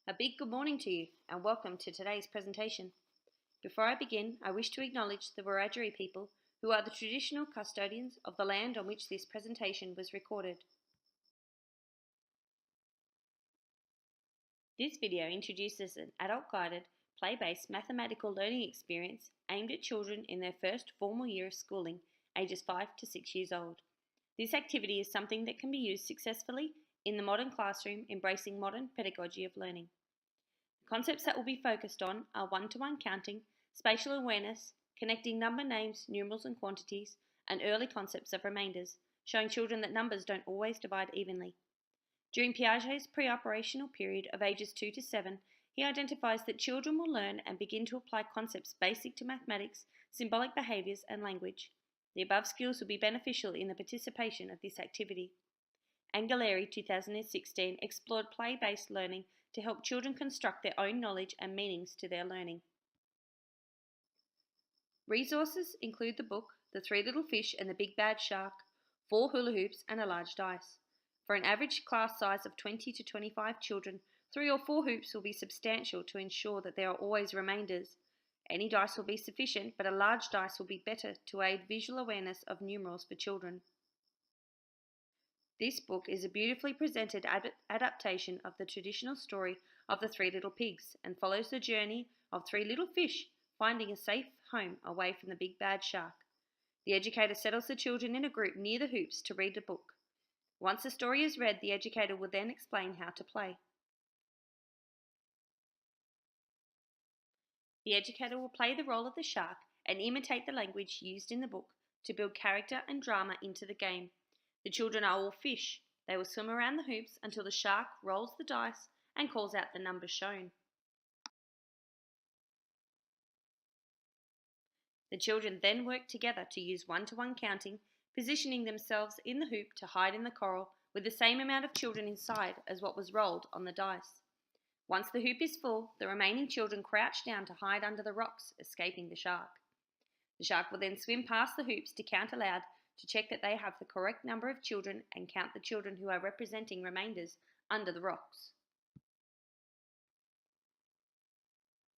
A big good morning to you and welcome to today's presentation. Before I begin, I wish to acknowledge the Wiradjuri people who are the traditional custodians of the land on which this presentation was recorded. This video introduces an adult-guided, play-based mathematical learning experience aimed at children in their first formal year of schooling, ages 5 to 6 years old. This activity is something that can be used successfully in the modern classroom, embracing modern pedagogy of learning. Concepts that will be focused on are one-to-one counting, spatial awareness, connecting number names, numerals and quantities, and early concepts of remainders, showing children that numbers don't always divide evenly. During Piaget's pre-operational period of ages 2 to 7, he identifies that children will learn and begin to apply concepts basic to mathematics, symbolic behaviours and language. The above skills will be beneficial in the participation of this activity. Angeleri 2016 explored play-based learning to help children construct their own knowledge and meanings to their learning. Resources include the book, The Three Little Fish and the Big Bad Shark, 4 hula hoops and a large dice. For an average class size of 20 to 25 children, 3 or 4 hoops will be substantial to ensure that there are always remainders. Any dice will be sufficient, but a large dice will be better to aid visual awareness of numerals for children. This book is a beautifully presented adaptation of the traditional story of the 3 little pigs and follows the journey of 3 little fish finding a safe home away from the big bad shark. The educator settles the children in a group near the hoops to read the book. Once the story is read, the educator will then explain how to play. The educator will play the role of the shark and imitate the language used in the book to build character and drama into the game. The children are all fish. They will swim around the hoops until the shark rolls the dice and calls out the numbers shown. The children then work together to use one-to-one counting, positioning themselves in the hoop to hide in the coral with the same amount of children inside as what was rolled on the dice. Once the hoop is full, the remaining children crouch down to hide under the rocks, escaping the shark. The shark will then swim past the hoops to count aloud to check that they have the correct number of children and count the children who are representing remainders under the rocks.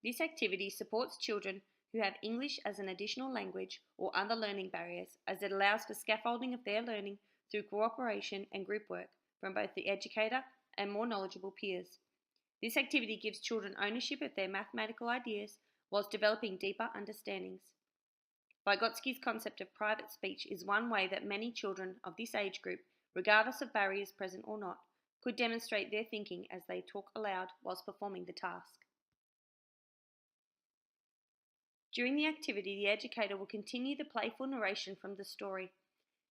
This activity supports children who have English as an additional language or other learning barriers, as it allows for scaffolding of their learning through cooperation and group work from both the educator and more knowledgeable peers. This activity gives children ownership of their mathematical ideas whilst developing deeper understandings. Vygotsky's concept of private speech is one way that many children of this age group, regardless of barriers present or not, could demonstrate their thinking as they talk aloud whilst performing the task. During the activity, the educator will continue the playful narration from the story.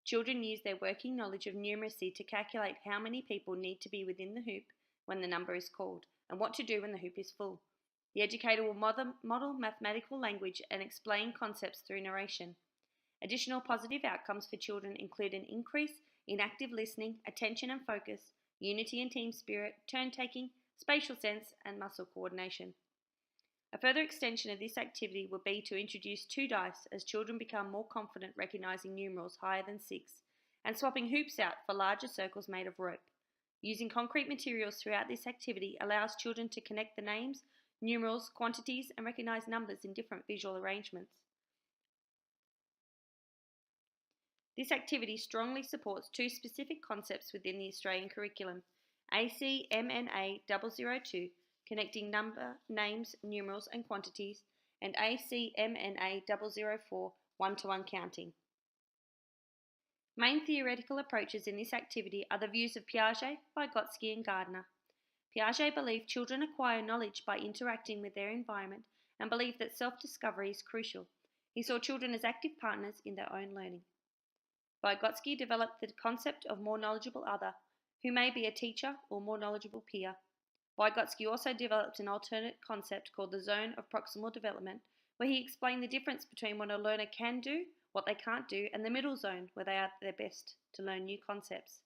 Children use their working knowledge of numeracy to calculate how many people need to be within the hoop when the number is called, and what to do when the hoop is full. The educator will model mathematical language and explain concepts through narration. Additional positive outcomes for children include an increase in active listening, attention and focus, unity and team spirit, turn-taking, spatial sense, and muscle coordination. A further extension of this activity would be to introduce 2 dice as children become more confident recognizing numerals higher than 6, and swapping hoops out for larger circles made of rope. Using concrete materials throughout this activity allows children to connect the names, numerals, quantities, and recognize numbers in different visual arrangements. This activity strongly supports 2 specific concepts within the Australian curriculum: ACMNA002, connecting number, names, numerals, and quantities, and ACMNA004, one-to-one counting. Main theoretical approaches in this activity are the views of Piaget, Vygotsky, and Gardner. Piaget believed children acquire knowledge by interacting with their environment and believed that self-discovery is crucial. He saw children as active partners in their own learning. Vygotsky developed the concept of more knowledgeable other, who may be a teacher or more knowledgeable peer. Vygotsky also developed an alternate concept called the zone of proximal development, where he explained the difference between what a learner can do, what they can't do, and the middle zone, where they are at their best to learn new concepts.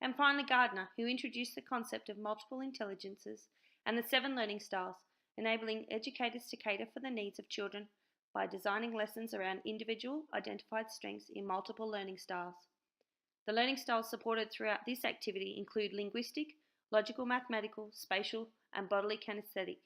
And finally, Gardner, who introduced the concept of multiple intelligences and the 7 learning styles, enabling educators to cater for the needs of children by designing lessons around individual identified strengths in multiple learning styles. The learning styles supported throughout this activity include linguistic, logical, mathematical, spatial, and bodily kinesthetic.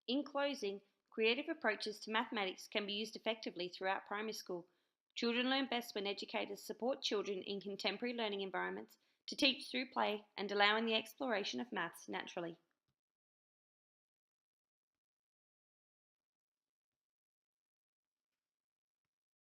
In closing, creative approaches to mathematics can be used effectively throughout primary school. Children learn best when educators support children in contemporary learning environments to teach through play and allowing the exploration of maths naturally.